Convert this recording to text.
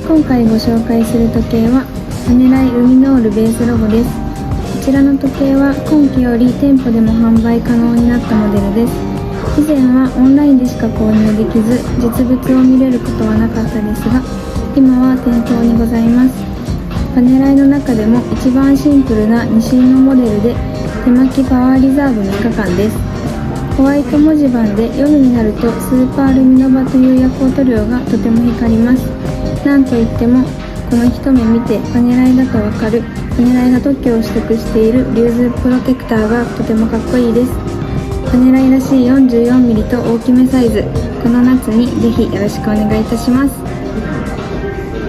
今回ご紹介する時計はパネライルミノールベースロゴです。こちらの時計は今期より店舗でも販売可能になったモデルです。以前はオンラインでしか購入できず実物を見れることはなかったですが、今は店頭にございます。パネライの中でも一番シンプルな2進のモデルで手巻きパワーリザーブ3日間です。ホワイト文字盤で夜になるとスーパールミノバという夜光塗料がとても光ります。なんといってもこの一目見てパネライだとわかるパネライが特許を取得しているリューズプロテクターがとてもかっこいいです。パネライらしい 44mm と大きめサイズ、この夏にぜひよろしくお願いいたします。